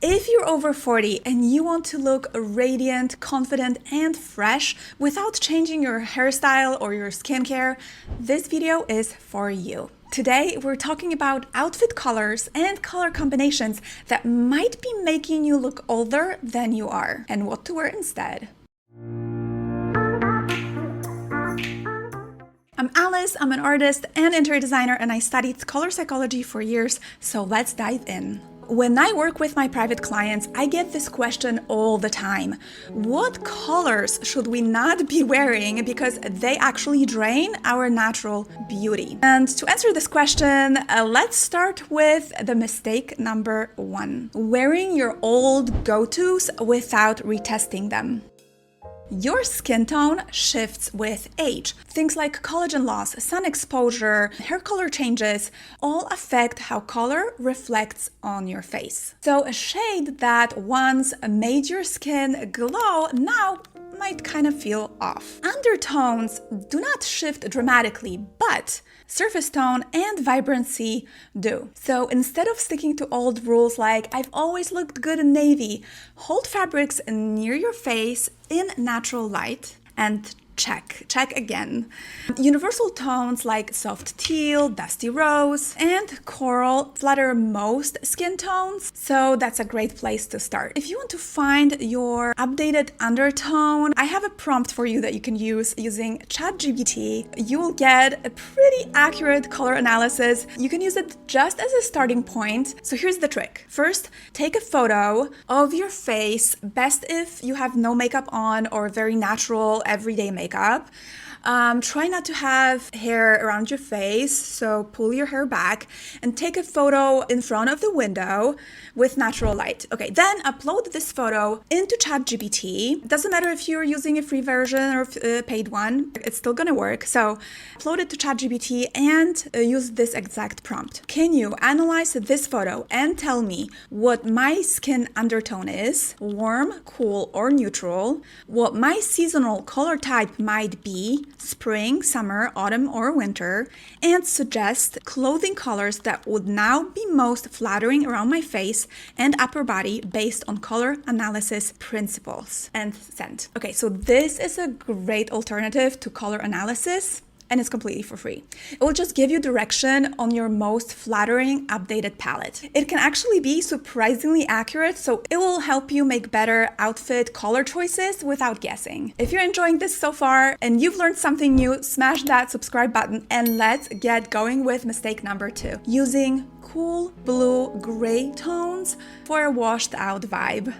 If you're over 40 and you want to look radiant, confident, and fresh without changing your hairstyle or your skincare, this video is for you. Today, we're talking about outfit colors and color combinations that might be making you look older than you are, and what to wear instead. I'm Alice, I'm an artist and interior designer, and I studied color psychology for years, so let's dive in. When I work with my private clients, I get this question all the time. What colors should we not be wearing because they actually drain our natural beauty? And to answer this question, let's start with the mistake number 1. Wearing your old go-tos without retesting them. Your skin tone shifts with age. Things like collagen loss, sun exposure, hair color changes all affect how color reflects on your face. So a shade that once made your skin glow now might kind of feel off. Undertones do not shift dramatically, but surface tone and vibrancy do. So instead of sticking to old rules like I've always looked good in navy, hold fabrics near your face in natural light and check again. Universal tones like soft teal, dusty rose, and coral flatter most skin tones, so that's a great place to start. If you want to find your updated undertone, I have a prompt for you that you can use using ChatGPT. You will get a pretty accurate color analysis. You can use it just as a starting point. So here's the trick. First, take a photo of your face, best if you have no makeup on or very natural everyday makeup. Try not to have hair around your face, so pull your hair back and take a photo in front of the window with natural light. Okay, then upload this photo into ChatGPT. It doesn't matter if you're using a free version or a paid one, it's still gonna work. So upload it to ChatGPT and use this exact prompt. Can you analyze this photo and tell me what my skin undertone is, warm, cool, or neutral, what my seasonal color type might be, spring, summer, autumn, or winter, and suggest clothing colors that would now be most flattering around my face and upper body based on color analysis principles, and send. Okay, so this is a great alternative to color analysis, and it's completely for free. It will just give you direction on your most flattering updated palette. It can actually be surprisingly accurate, so it will help you make better outfit color choices without guessing. If you're enjoying this so far and you've learned something new, smash that subscribe button and let's get going with mistake number 2. Using cool blue gray tones for a washed out vibe.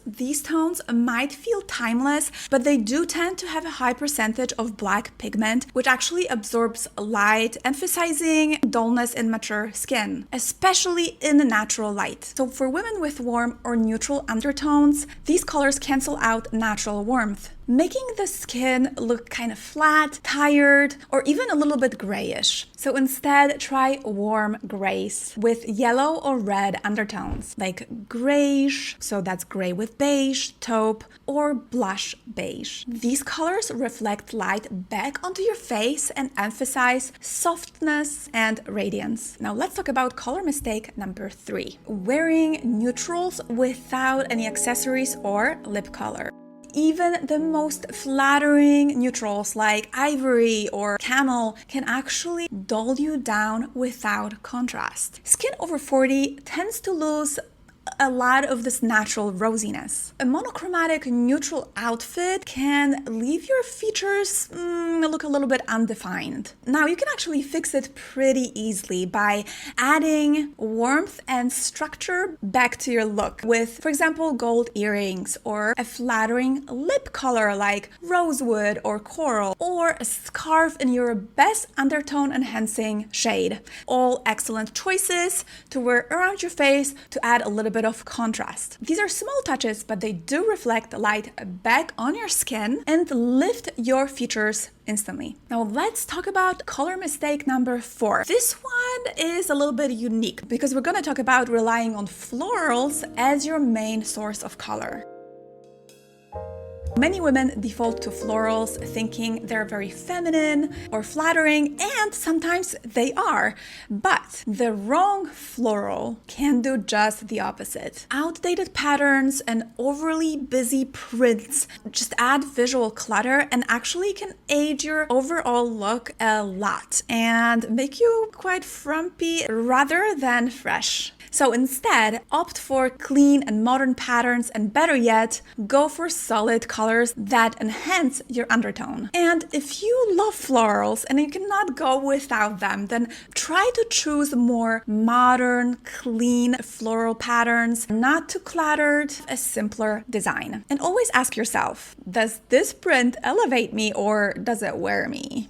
These tones might feel timeless, but they do tend to have a high percentage of black pigment, which actually absorbs light, emphasizing dullness in mature skin, especially in the natural light. So for women with warm or neutral undertones, these colors cancel out natural warmth, making the skin look kind of flat, tired, or even a little bit grayish. So instead, try warm grays with yellow or red undertones, like grayish, so that's gray with beige, taupe, or blush beige. These colors reflect light back onto your face and emphasize softness and radiance. Now let's talk about color mistake number 3. Wearing neutrals without any accessories or lip color. Even the most flattering neutrals like ivory or camel can actually dull you down without contrast. Skin over 40 tends to lose a lot of this natural rosiness. A monochromatic neutral outfit can leave your features look a little bit undefined. Now you can actually fix it pretty easily by adding warmth and structure back to your look with, for example, gold earrings or a flattering lip color like rosewood or coral, or a scarf in your best undertone enhancing shade. All excellent choices to wear around your face to add a little bit of contrast. These are small touches, but they do reflect the light back on your skin and lift your features instantly. Now let's talk about color mistake number 4. This one is a little bit unique because we're going to talk about relying on florals as your main source of color. Many women default to florals thinking they're very feminine or flattering, and sometimes they are. But the wrong floral can do just the opposite. Outdated patterns and overly busy prints just add visual clutter and actually can age your overall look a lot and make you quite frumpy rather than fresh. So instead, opt for clean and modern patterns, and better yet, go for solid colors that enhance your undertone. And if you love florals and you cannot go without them, then try to choose more modern, clean floral patterns, not too cluttered, a simpler design. And always ask yourself, does this print elevate me or does it wear me?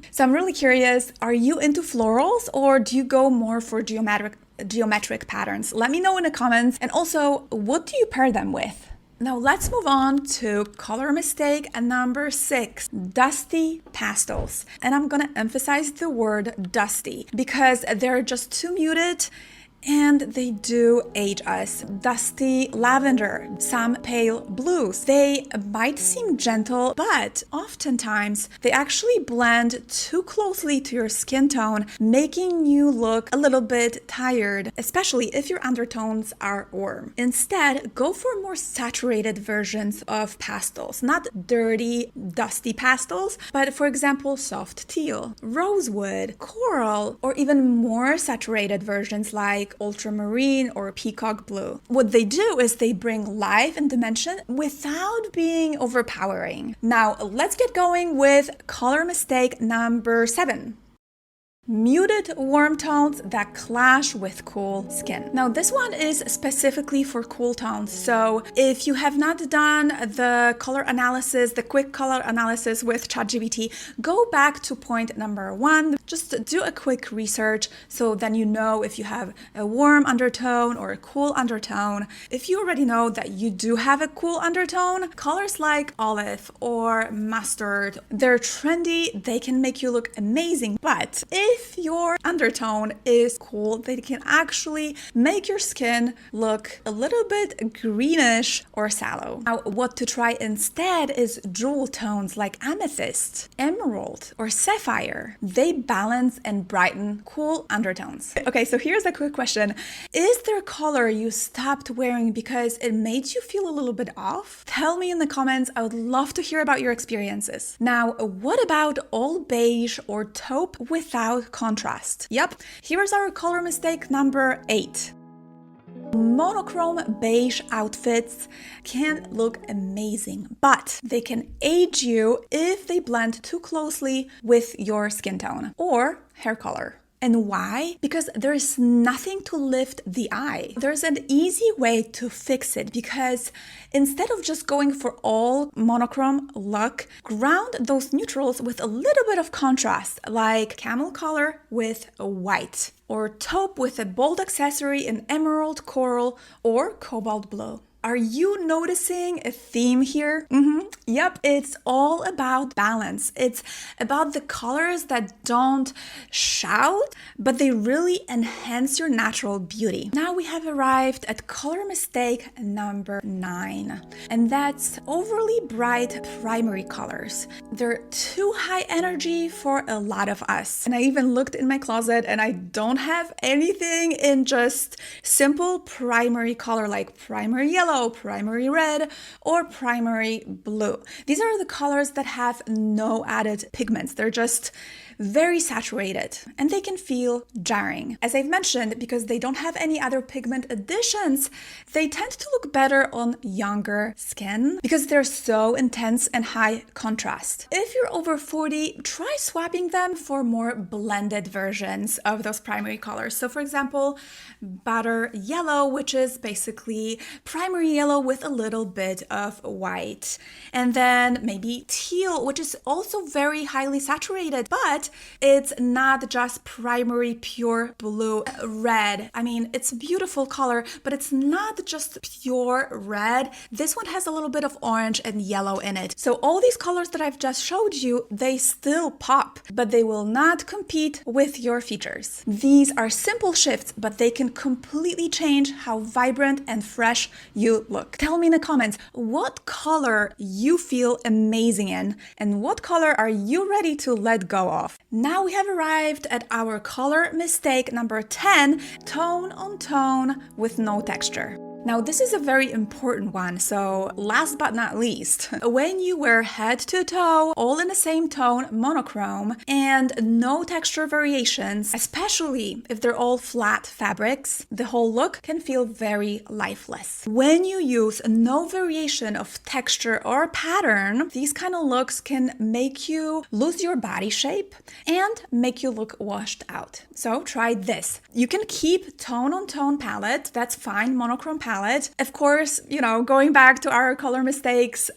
So I'm really curious, are you into florals or do you go more for geometric patterns? Let me know in the comments. And also, what do you pair them with? Now let's move on to color mistake number 6, dusty pastels. And I'm gonna emphasize the word dusty because they're just too muted and they do age us. Dusty lavender, some pale blues. They might seem gentle, but oftentimes they actually blend too closely to your skin tone, making you look a little bit tired, especially if your undertones are warm. Instead, go for more saturated versions of pastels, not dirty, dusty pastels, but for example, soft teal, rosewood, coral, or even more saturated versions like ultramarine or peacock blue. What they do is they bring life and dimension without being overpowering. Now let's get going with color mistake number 7. Muted warm tones that clash with cool skin. Now this one is specifically for cool tones, so if you have not done the color analysis, the quick color analysis with ChatGPT, go back to point number 1, just do a quick research so then you know if you have a warm undertone or a cool undertone. If you already know that you do have a cool undertone, colors like olive or mustard, they're trendy, they can make you look amazing, but if your undertone is cool, they can actually make your skin look a little bit greenish or sallow. Now, what to try instead is jewel tones like amethyst, emerald, or sapphire. They balance and brighten cool undertones. Okay, so here's a quick question. Is there a color you stopped wearing because it made you feel a little bit off? Tell me in the comments. I would love to hear about your experiences. Now, what about all beige or taupe without contrast? Yep, here's our color mistake number 8. Monochrome beige outfits can look amazing, but they can age you if they blend too closely with your skin tone or hair color. And why? Because there is nothing to lift the eye. There's an easy way to fix it because instead of just going for all monochrome look, ground those neutrals with a little bit of contrast, like camel color with white, or taupe with a bold accessory in emerald, coral, or cobalt blue. Are you noticing a theme here? Yep, it's all about balance. It's about the colors that don't shout, but they really enhance your natural beauty. Now we have arrived at color mistake number 9, and that's overly bright primary colors. They're too high energy for a lot of us. And I even looked in my closet and I don't have anything in just simple primary color like primary yellow, primary red, or primary blue. These are the colors that have no added pigments. They're just very saturated and they can feel jarring. As I've mentioned, because they don't have any other pigment additions, they tend to look better on younger skin because they're so intense and high contrast. If you're over 40, try swapping them for more blended versions of those primary colors. So for example, butter yellow, which is basically primary yellow with a little bit of white. And then maybe teal, which is also very highly saturated, but it's not just primary pure blue. Red, I mean, it's a beautiful color, but it's not just pure red. This one has a little bit of orange and yellow in it. So all these colors that I've just showed you, they still pop, but they will not compete with your features. These are simple shifts, but they can completely change how vibrant and fresh you you look? Tell me in the comments what color you feel amazing in and what color are you ready to let go of. Now we have arrived at our color mistake number 10, tone on tone with no texture. Now, this is a very important one, so last but not least, when you wear head to toe, all in the same tone, monochrome, and no texture variations, especially if they're all flat fabrics, the whole look can feel very lifeless. When you use no variation of texture or pattern, these kind of looks can make you lose your body shape and make you look washed out. So try this. You can keep tone on tone palette, that's fine, monochrome palette. Of course, going back to our color mistakes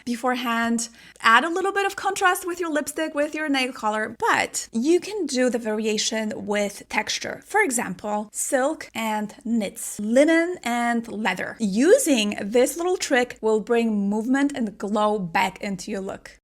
beforehand, add a little bit of contrast with your lipstick, with your nail color, but you can do the variation with texture. For example, silk and knits, linen and leather. Using this little trick will bring movement and glow back into your look.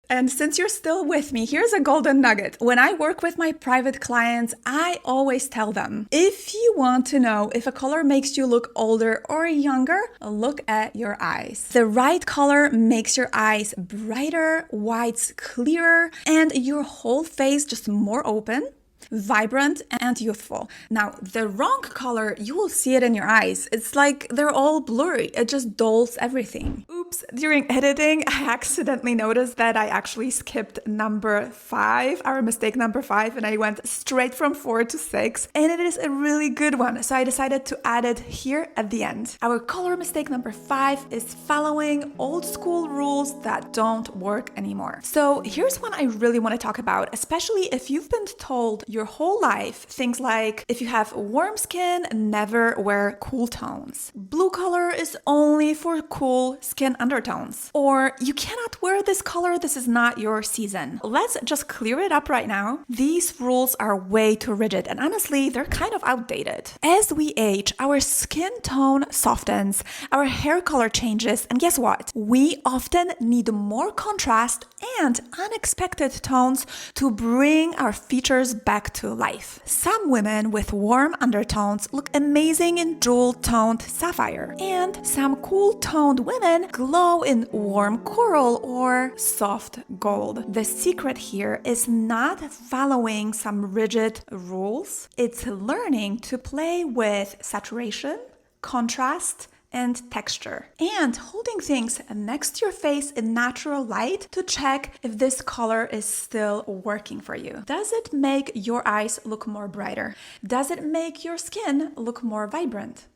And since you're still with me, here's a golden nugget. When I work with my private clients, I always tell them, if you want to know if a color makes you look older or younger, look at your eyes. The right color makes your eyes brighter, whites clearer, and your whole face just more open, vibrant and youthful. Now, the wrong color, you will see it in your eyes. It's like they're all blurry. It just dulls everything. Oops, during editing, I accidentally noticed that I actually skipped number 5, our mistake number 5, and I went straight from 4 to 6, and it is a really good one. So I decided to add it here at the end. Our color mistake number 5 is following old school rules that don't work anymore. So here's one I really want to talk about, especially if you've been told your whole life things like, if you have warm skin, never wear cool tones. Blue color is only for cool skin undertones. Or you cannot wear this color, this is not your season. Let's just clear it up right now. These rules are way too rigid and honestly, they're kind of outdated. As we age, our skin tone softens, our hair color changes, and guess what? We often need more contrast and unexpected tones to bring our features back to life. Some women with warm undertones look amazing in jewel-toned sapphire, and some cool-toned women glow in warm coral or soft gold. The secret here is not following some rigid rules, it's learning to play with saturation, contrast, and texture, and holding things next to your face in natural light to check if this color is still working for you. Does it make your eyes look more brighter? Does it make your skin look more vibrant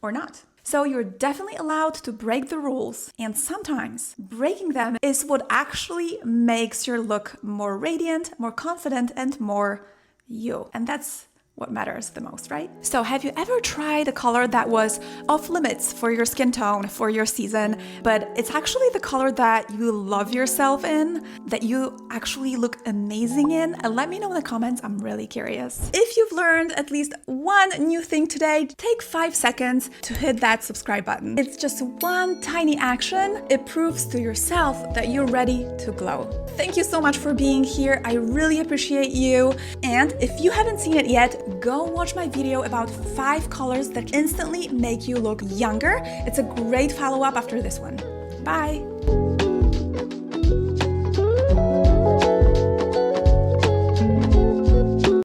or not? So you're definitely allowed to break the rules, and sometimes breaking them is what actually makes your look more radiant, more confident, and more you. And that's what matters the most, right? So have you ever tried a color that was off limits for your skin tone, for your season, but it's actually the color that you love yourself in, that you actually look amazing in? Let me know in the comments, I'm really curious. If you've learned at least one new thing today, take 5 seconds to hit that subscribe button. It's just one tiny action. It proves to yourself that you're ready to glow. Thank you so much for being here. I really appreciate you. And if you haven't seen it yet, go watch my video about 5 colors that instantly make you look younger. It's a great follow-up after this one. Bye!